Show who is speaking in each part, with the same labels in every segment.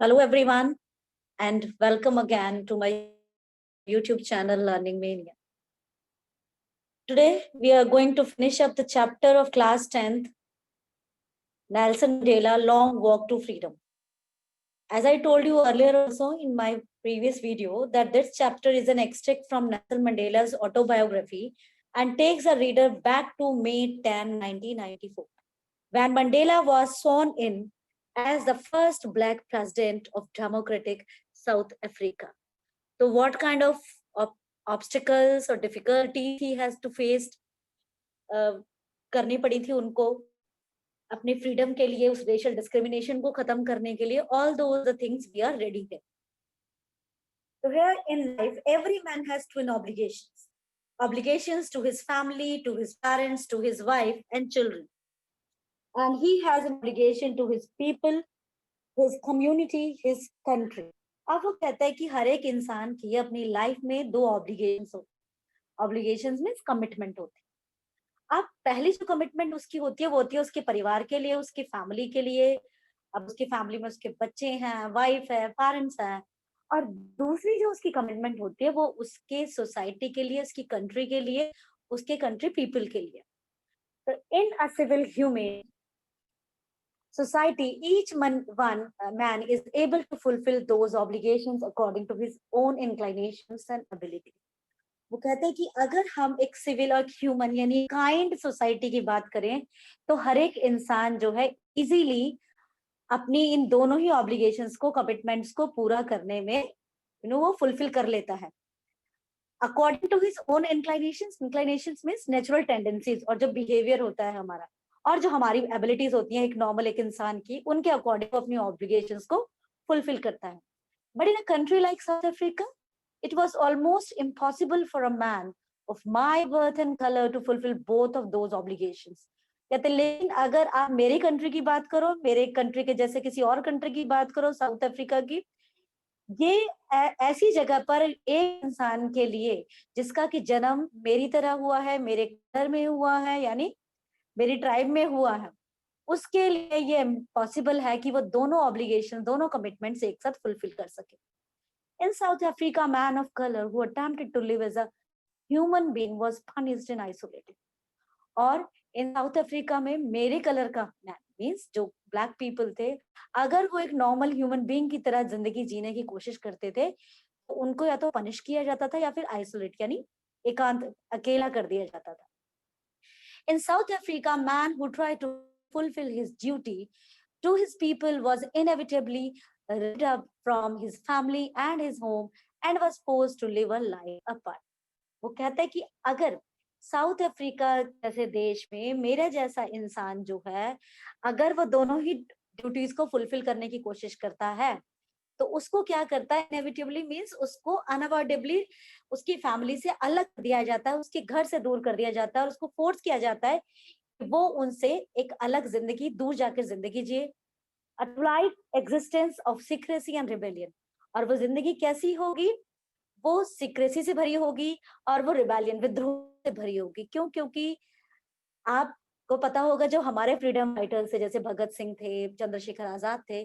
Speaker 1: Hello, everyone, and welcome again to my YouTube channel, Learning Mania. Today, we are going to finish up the chapter of class 10th, Nelson Mandela, Long Walk to Freedom. As I told you earlier also in my previous video, that this chapter is an extract from Nelson Mandela's autobiography and takes a reader back to May 10, 1994, when Mandela was sworn in as the first Black president of Democratic South Africa. So what kind of obstacles or difficulties he has to face करनी पड़ी थी उनको अपने freedom के लिए, उस racial discrimination को खत्म करने के लिए, all those the things we are ready there. So here in life, every man has twin obligations. Obligations to his family, to his parents, to his wife and children. And he has an obligation to his people, his community, his country. अब वो कहता है कि हर एक इंसान की अपनी life में दो ऑब्लिगेशंस होते हैं. ऑब्लिगेशंस मींस कमिटमेंट होती है. अब पहली जो कमिटमेंट उसकी होती है वो होती है उसके परिवार के लिए, उसकी फैमिली के लिए. अब उसकी फैमिली में उसके बच्चे हैं, वाइफ है, पेरेंट्स हैं. और दूसरी जो उसकी कमिटमेंट होती है वो उसके सोसाइटी के लिए, उसकी कंट्री के लिए, उसके कंट्री पीपल के लिए. तो in a civil human society, each one man is able to fulfill those obligations according to his own inclinations and ability. वो कहते हैं कि अगर हम एक सिविल और ह्यूमन यानी काइंड सोसाइटी की बात करें तो हर एक इंसान जो है इजीली अपनी इन दोनों ही ऑब्लिगेशंस को, कमिटमेंट्स को पूरा करने में वो फुलफिल कर लेता है according to his own inclinations means natural tendencies, और जो बिहेवियर होता है हमारा और जो हमारी एबिलिटीज होती हैं एक नॉर्मल एक इंसान की, उनके अकॉर्डिंग अपनी ऑब्लिगेशंस को फुलफिल करता है. But in a country like south Africa, it was almost impossible for a man of my birth and color to fulfill both of those obligations. कहते लेकिन अगर आप मेरी कंट्री की बात करो, मेरे कंट्री के जैसे किसी और कंट्री की बात करो, साउथ अफ्रीका की, ये ऐसी जगह पर एक इंसान के लिए जिसका कि जन्म मेरी तरह हुआ है, मेरे घर में हुआ है, यानी मेरी ट्राइब में हुआ है, उसके लिए ये पॉसिबल है कि वो दोनों ऑब्लिगेशन, दोनों कमिटमेंट्स एक साथ फुलफिल कर सके. In South Africa, a man of color who attempted to live as a human being was punished and isolated. और इन साउथ अफ्रीका में मेरे कलर का मैन मीन्स जो ब्लैक पीपल थे, अगर वो एक नॉर्मल ह्यूमन बीइंग की तरह जिंदगी जीने की कोशिश करते थे तो उनको या तो पनिश किया जाता था या फिर आइसोलेट यानी एकांत, अकेला कर दिया जाता था. In South Africa, a man who tried to fulfill his duty to his people was inevitably ripped up from his family and his home and was forced to live a life apart. वो कहता है कि अगर south Africa जैसे देश में मेरा जैसा इंसान जो है, अगर वो दोनों ही ड्यूटीज को फुलफिल करने की कोशिश करता है तो उसको क्या करता है, इनेविटेबली मींस उसको अनअवॉइडेबली उसकी फैमिली से अलग कर दिया जाता है, उसके घर से दूर कर दिया जाता है और उसको फोर्स किया जाता है कि वो उनसे एक अलग जिंदगी, दूर जाकर जिंदगी जिए. A life existence of secrecy and rebellion. और वो जिंदगी कैसी होगी, वो सिक्रेसी से भरी होगी और वो रिबेलियन, विद्रोह से भरी होगी. क्यों? क्योंकि आपको पता होगा जो हमारे फ्रीडम फाइटर्स थे जैसे भगत सिंह थे, चंद्रशेखर आजाद थे,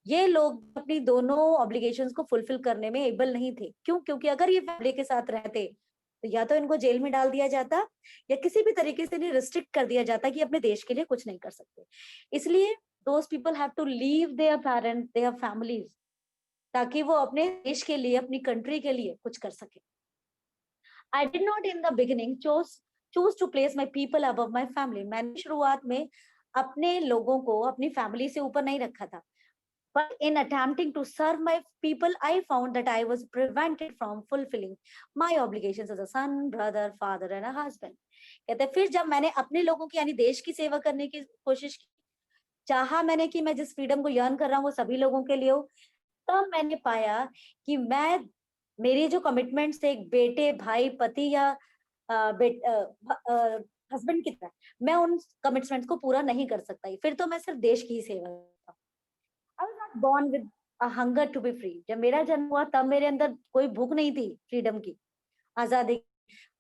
Speaker 1: ये लोग अपनी दोनों ऑब्लिगेशंस को फुलफिल करने में एबल नहीं थे. क्यों? क्योंकि अगर ये फैमिली के साथ रहते तो या तो इनको जेल में डाल दिया जाता या किसी भी तरीके से इन्हें रिस्ट्रिक्ट कर दिया जाता कि अपने देश के लिए कुछ नहीं कर सकते. इसलिए those people have to leave their parents, their families, ताकि वो अपने देश के लिए, अपनी कंट्री के लिए कुछ कर सके. I did not in the beginning choose to place my people above my family. मैंने शुरुआत में अपने लोगों को अपनी फैमिली से ऊपर नहीं रखा था. But in attempting to serve my people, I found that I was prevented from fulfilling my obligations as a son, brother, father and a husband. कहते फिर जब मैंने अपने लोगों की यानी देश की सेवा करने की कोशिश की, चाहा मैंने कि मैं जिस फ्रीडम को यर्न कर रहा हूँ वो सभी लोगों के लिए हो, तब मैंने पाया कि मैं मेरी जो कमिटमेंट्स थे एक बेटे, भाई, पति या हस्बैंड की तरह, मैं उन कमिटमेंट्स को पूरा नहीं कर सकता. फिर तो मैं सिर्फ देश की ही सेवा करता. I was not born with a hunger to be free. जब मेरा जन्म हुआ तब मेरे अंदर कोई भूख नहीं थी फ्रीडम की, आजादी.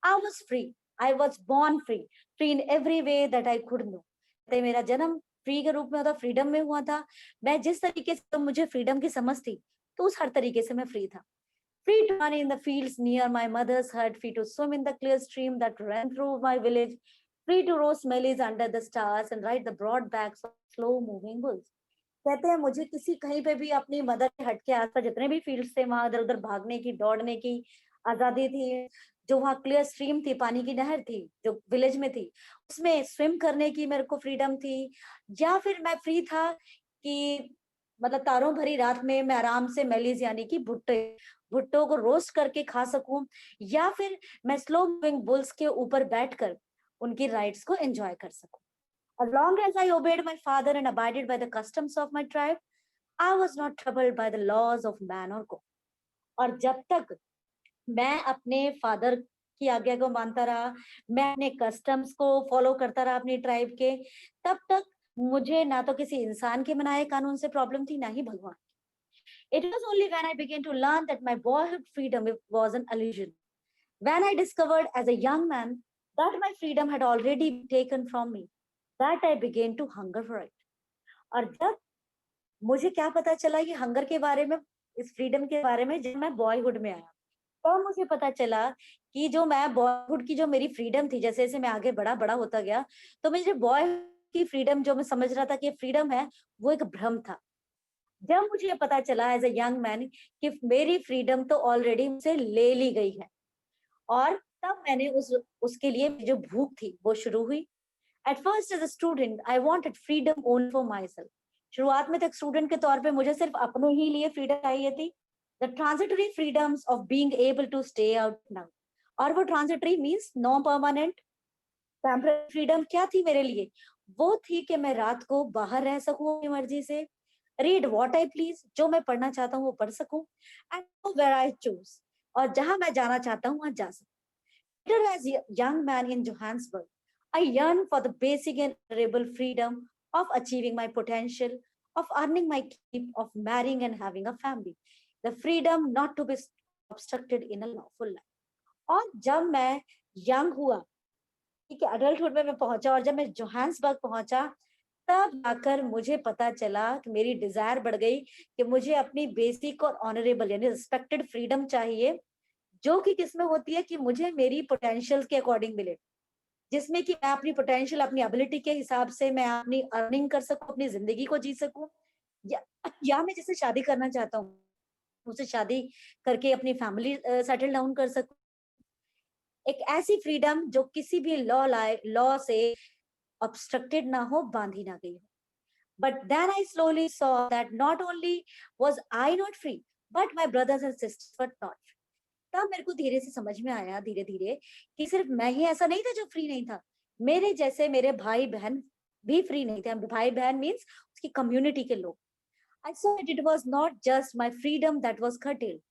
Speaker 1: I was free. I was born free in every way that I could know. मेरा जन्म फ्री के रूप में होता, फ्रीडम में हुआ था। मैं जिस तरीके से मुझे फ्रीडम की समझ थी, तो उस हर तरीके से मैं फ्री था। Free to run in the fields near my mother's hut, free to swim in the clear stream that ran through my village, free to roast maize under the stars and ride the broad backs of slow moving bulls. कहते हैं मुझे किसी कहीं पे भी अपनी mother के हट के आसपास जितने भी फील्ड्स थे वहां इधर उधर भागने की, दौड़ने की आजादी थी। जो वहाँ क्लियर स्ट्रीम थी, पानी की नहर थी जो विलेज में थी, उसमें स्विम करने की मेरे को फ्रीडम थी। या फिर मैं फ्री था कि मतलब तारों भरी रात में मैं आराम से मेलीज यानी कि भुट्टे भुट्टो को रोस्ट करके खा सकूं, या फिर मैं स्लो मूविंग बुल्स के ऊपर बैठकर उनकी राइड्स को एंजॉय कर सकूं। As long as I obeyed my father and abided by the customs of my tribe, I was not troubled by the laws of man or God. और जब तक मैं अपने फादर की आज्ञा को मानता रहा, मैं अपने कस्टम्स को फॉलो करता रहा अपनी ट्राइब के, तब तक मुझे ना तो किसी इंसान के बनाए कानून से प्रॉब्लम थी, ना ही भगवान। It was only when I began to learn that my boyhood freedom was an illusion, when I discovered as a young man that my freedom had already been taken from me, that I began to hunger for it. और जब मुझे क्या पता चला ये hunger के बारे में, इस फ्रीडम के बारे में, जब मैं बॉयहुड में आया, तो मुझे पता चला कि जो मैं बॉयहुड की जो मेरी फ्रीडम थी, जैसे जैसे मैं आगे बड़ा बड़ा होता गया, तो मुझे बॉय की फ्रीडम जो मैं समझ रहा था कि फ्रीडम है, वो एक भ्रम था। जब मुझे ये पता चला एज अ यंग मैन कि मेरी फ्रीडम तो ऑलरेडी मुझसे ले ली गई है, और तब मैंने उसके लिए जो भूख थी वो शुरू हुई। At first as a student I wanted freedom only for myself. शुरुआत में तो एक स्टूडेंट के तौर पे मुझे सिर्फ अपने ही लिए फ्रीडम चाहिए थी, the transitory freedoms of being able to stay out now. और वो transitory means no permanent. Temporary freedom क्या थी मेरे लिए? वो थी कि मैं रात को बाहर रह सकूं अपनी मर्जी से, रीड व्हाट आई प्लीज, जो मैं पढ़ना चाहता हूँ वो पढ़ सकूं, and go where I choose, और जहां मैं जाना चाहता हूँ वहां जा सकूं। Later, as a young man in Johannesburg, I yearned for the basic and honorable freedom of achieving my potential, of earning my keep, of marrying and having a family. The freedom not to be obstructed in a lawful life. और जब मैं young हुआ, ठीक है, adulthood में मैं पहुंचा, और जब मैं जोहान्सबर्ग पहुंचा, तब जाकर मुझे पता चला कि मेरी डिजायर बढ़ गई कि मुझे अपनी बेसिक और ऑनरेबल यानी रिस्पेक्टेड फ्रीडम चाहिए, जो कि किसमें होती है कि मुझे मेरी पोटेंशियल के अकॉर्डिंग मिले, जिसमें कि मैं अपनी पोटेंशियल, अपनी एबिलिटी के हिसाब से मैं अपनी अर्निंग कर सकूं, अपनी जिंदगी को जी सकूं, या मैं जिससे शादी करना चाहता हूँ उसे शादी करके अपनी फैमिली सेटल डाउन कर सकूं। एक ऐसी फ्रीडम जो किसी भी लॉ से obstructed ना हो, बांधी ना गई हो। But then I slowly saw that not only was I not free, but my brothers and sisters were not free. तब मेरे को धीरे से समझ में आया, धीरे धीरे, कि सिर्फ मैं ही ऐसा नहीं था जो फ्री नहीं था, मेरे जैसे मेरे भाई बहन भी फ्री नहीं थे। भाई बहन मीन्स उसकी कम्युनिटी के लोग। I saw that it was not just my freedom that was curtailed,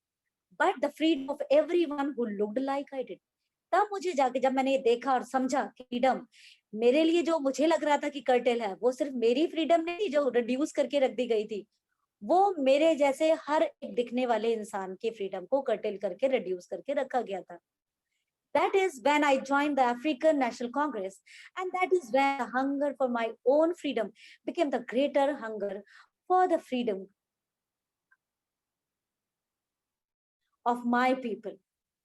Speaker 1: but the freedom of everyone who looked like I did. तब मुझे जाके जब मैंने ये देखा और समझा कि फ्रीडम मेरे लिए जो मुझे लग रहा था कि कर्टेल है, वो सिर्फ मेरी फ्रीडम नहीं थी जो रिड्यूस करके रख दी गई थी, वो मेरे जैसे हर एक दिखने वाले इंसान की फ्रीडम को कर्टेल करके रिड्यूस करके रखा गया था। That is when I joined the African National Congress, and that is when the hunger for my own freedom became the greater hunger for the freedom of my people.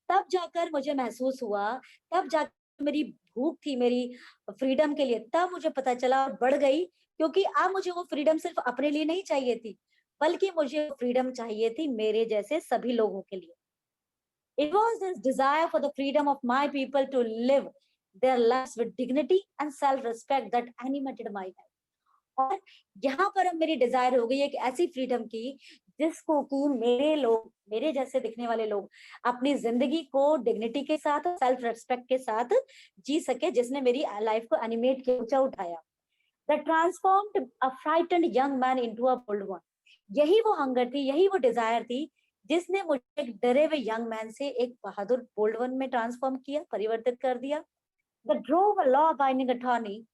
Speaker 1: तब जाकर मुझे महसूस हुआ, तब जाकर मेरी भूख थी मेरी फ्रीडम के लिए, तब मुझे पता चला और बढ़ गई, क्योंकि अब मुझे वो फ्रीडम सिर्फ अपने लिए नहीं चाहिए थी, बल्कि मुझे फ्रीडम चाहिए थी मेरे जैसे सभी लोगों के लिए। It was this desire for the freedom of my people to live their lives with dignity and self-respect that animated my life. और यहाँ पर अब मेरी डिजायर हो गई एक ऐसी फ्रीडम की, जिसको कि मेरे लोग, मेरे जैसे दिखने वाले लोग अपनी जिंदगी को डिग्निटी के साथ, सेल्फ रेस्पेक्ट के साथ जी सके, जिसने मेरी लाइफ को एनिमेट के ऊंचा उठाया। That transformed a frightened young man into a bold one. यही वो हंगर थी, यही वो डिजायर थी, जिसने मुझे एक डरे हुए यंग मैन से एक बहादुर बोल्ड वन में ट्रांसफॉर्म किया, परिवर्तित कर दिया। The drove a law binding attorney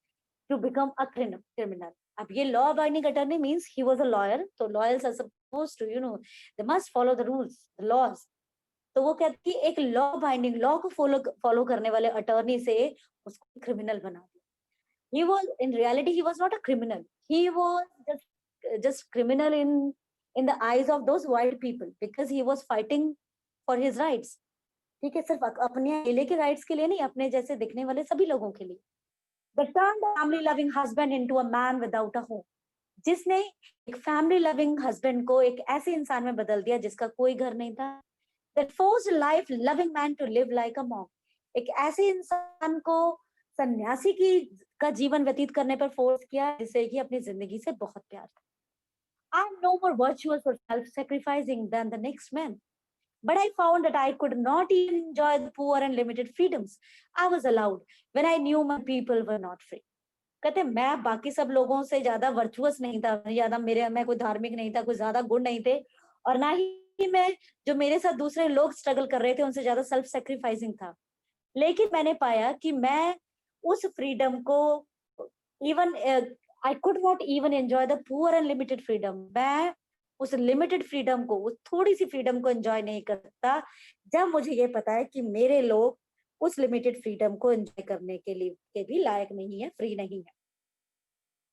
Speaker 1: to become a criminal. अब ये law abiding attorney means he was a lawyer, तो lawyers are supposed to, they must follow the rules, the laws. तो वो कहती है एक law binding, law को follow करने वाले attorney से उसको criminal बना दिया। He was, in reality, he was not a criminal. He was just criminal in the eyes of those white people because he was fighting for his rights. ठीक है, सिर्फ अपने अकेले के राइट्स के लिए नहीं, अपने जैसे दिखने वाले सभी लोगों के लिए. The turned a family loving husband into a man without a home. जिसने एक फैमिली लविंग हस्बैंड को एक ऐसे इंसान में बदल दिया जिसका कोई घर नहीं था. That forced life loving man to live like a monk. एक ऐसे इंसान को सन्यासी की का जीवन व्यतीत करने पर फोर्स किया जिसे कि अपनी जिंदगी से बहुत प्यार था. I am no more virtuous or self-sacrificing than the next man. But I found that I could not even enjoy the poor and limited freedoms I was allowed when I knew my people were not free. कहते मैं बाकी सब लोगों से ज्यादा virtuous नहीं था, ज्यादा मेरे मैं कोई धार्मिक नहीं था, कोई ज्यादा गुण नहीं थे, और ना ही मैं जो मेरे साथ दूसरे लोग स्ट्रगल कर रहे थे उनसे ज्यादा सेल्फ सेक्रीफाइसिंग था. लेकिन मैंने पाया कि मैं उस फ्रीडम को even I could not even enjoy the poor and limited freedom. मैं उस लिमिटेड फ्रीडम को, उस थोड़ी सी फ्रीडम को एंजॉय नहीं करता जब मुझे ये पता है कि मेरे लोग उस लिमिटेड फ्रीडम को एंजॉय करने के लिए के भी लायक नहीं है, फ्री नहीं है.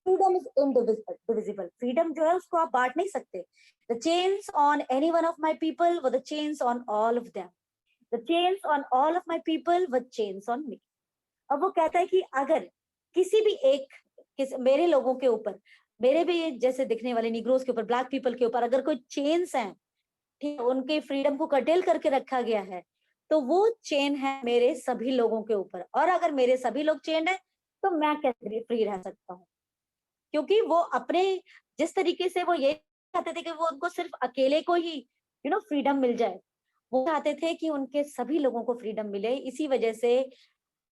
Speaker 1: Freedom is indivisible. फ्रीडम जो है उसको आप बांट नहीं सकते. The chains on any one of my people were the chains on all of them. The chains on all of my people were chains on me. अब वो कहता है कि अगर किसी भी एक मेरे लोगों के ऊपर, मेरे भी जैसे दिखने वाले निग्रोज के ऊपर, ब्लैक पीपल के ऊपर अगर कोई चेन्स हैं, ठीक है, उनके फ्रीडम को कटेल करके रखा गया है, तो वो चेन है मेरे सभी लोगों के ऊपर. और अगर मेरे सभी लोग चेन है तो मैं कैसे फ्री रह सकता हूँ? क्योंकि वो अपने जिस तरीके से वो ये चाहते थे कि वो उनको सिर्फ अकेले को ही फ्रीडम मिल जाए, वो चाहते थे कि उनके सभी लोगों को फ्रीडम मिले. इसी वजह से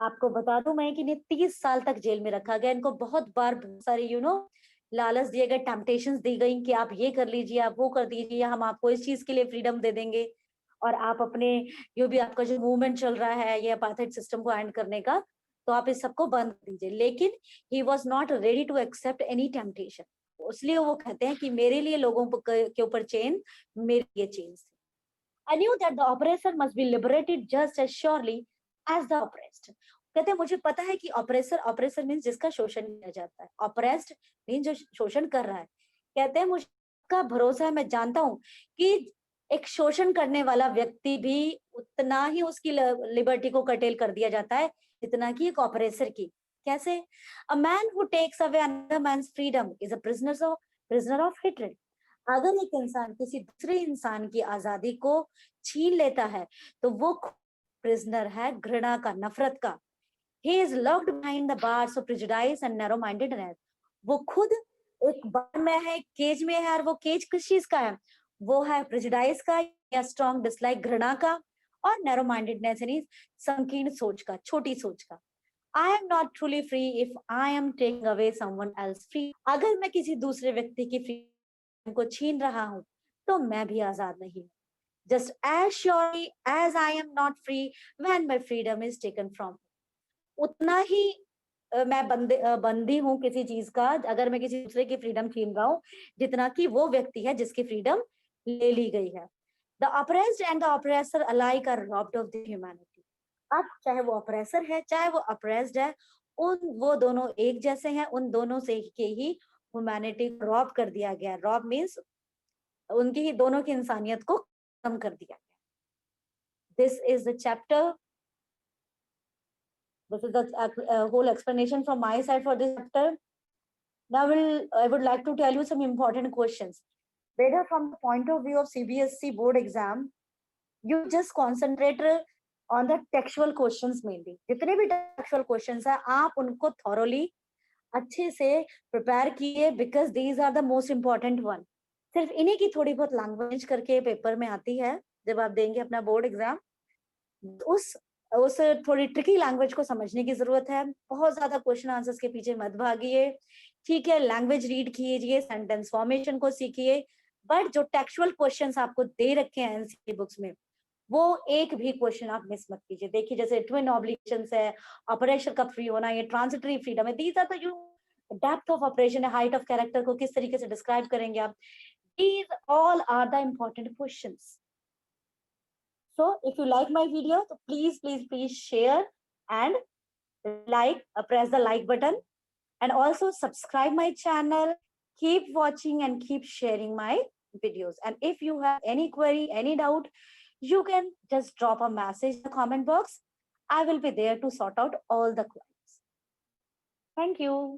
Speaker 1: आपको बता दूं मैं कि इन्हें 30 साल तक जेल में रखा गया. इनको बहुत बार बहुत सारे लालच दिए गए, टेम्पटेशंस दी गई कि आप ये कर लीजिए, आप वो कर दीजिए, हम आपको इस चीज के लिए फ्रीडम दे देंगे और आप अपने जो भी आपका जो मूवमेंट चल रहा है ये अपार्थाइड सिस्टम को एंड करने का, तो आप इस सबको बंद कर दीजिए. लेकिन he was not ready to accept any temptation. इसलिए वो कहते हैं कि मेरे लिए लोगों के ऊपर चेन, मेरे लिए chain. I knew that the oppressor must be liberated just as surely as the oppressed. कहते हैं मुझे पता है कि ऑपरेसर मीन्स जिसका शोषण किया जाता है, ऑपरेस्ड मीन जो शोषण कर रहा है. कहते हैं मुझे का भरोसा है, मैं जानता हूँ कि एक शोषण करने वाला व्यक्ति भी उतना ही उसकी लिबर्टी को कटेल कर दिया जाता है जितना कि एक ऑपरेसर की. कैसे? A man who takes away another man's freedom is a prisoner of hatred. अगर एक इंसान किसी दूसरे इंसान की आजादी को छीन लेता है तो वो प्रिजनर है घृणा का, नफरत का. He is locked behind the bars of prejudice and narrow-mindedness. वो खुद एक बार में है, केज में है, और वो केज किस चीज का है? वो है प्रेजुडाइस का या स्ट्रॉन्ग डिसलाइक घृणा का, और नैरो माइंडेडनेस यानी संकीर्ण सोच का, छोटी सोच का. I am not truly free if I am taking away someone else free. अगर मैं किसी दूसरे व्यक्ति की फ्रीडम को छीन रहा हूं तो मैं भी आजाद नहीं. Just as surely as I am not free when my freedom is taken from me. उतना ही मैं बंदी हूँ किसी चीज का अगर मैं किसी दूसरे की फ्रीडम छीन रहा हूँ जितना कि वो व्यक्ति है जिसकी फ्रीडम ले ली गई है. The oppressed and the oppressor alike are robbed of the humanity. अब चाहे वो ऑपरेसर है चाहे वो ऑपरेस्ड है, वो दोनों एक जैसे हैं, उन दोनों से के ही ह्यूमैनिटी रॉब कर दिया गया. रॉब मीन्स उनकी ही दोनों की इंसानियत को कम कर दिया गया. This is the chapter. This is the whole explanation from my side for this chapter. Now I would like to tell you some important questions. Whether from the point of view of CBSE board exam, you just concentrate on the textual questions mainly. जितने भी textual questions हैं, आप उनको thoroughly अच्छे से prepare कीजिए because these are the most important one. सिर्फ इन्हीं की थोड़ी बहुत language करके पेपर में आती है जब आप देंगे अपना बोर्ड एग्जाम. उस थोड़ी ट्रिकी लैंग्वेज को समझने की जरूरत है. बहुत ज्यादा क्वेश्चन आंसर्स के पीछे मत भागिए, ठीक है. लैंग्वेज रीड कीजिए, सेंटेंस फॉर्मेशन को सीखिए, बट जो टेक्सुअल क्वेश्चंस आपको दे रखे हैं एनसीईआरटी बुक्स में वो एक भी क्वेश्चन आप मिस मत कीजिए. देखिए जैसे ट्विन ऑब्लिगेशंस है, ऑपरेशन का फ्री होना, ये ट्रांजिटरी फ्रीडम है. These are the depth of oppression है, हाइट ऑफ कैरेक्टर को किस तरीके से डिस्क्राइब करेंगे आप. These all are the important questions. So if you like my video, so please share and press the like button. And also subscribe my channel, keep watching and keep sharing my videos. And if you have any query, any doubt, you can just drop a message in the comment box. I will be there to sort out all the queries. Thank you.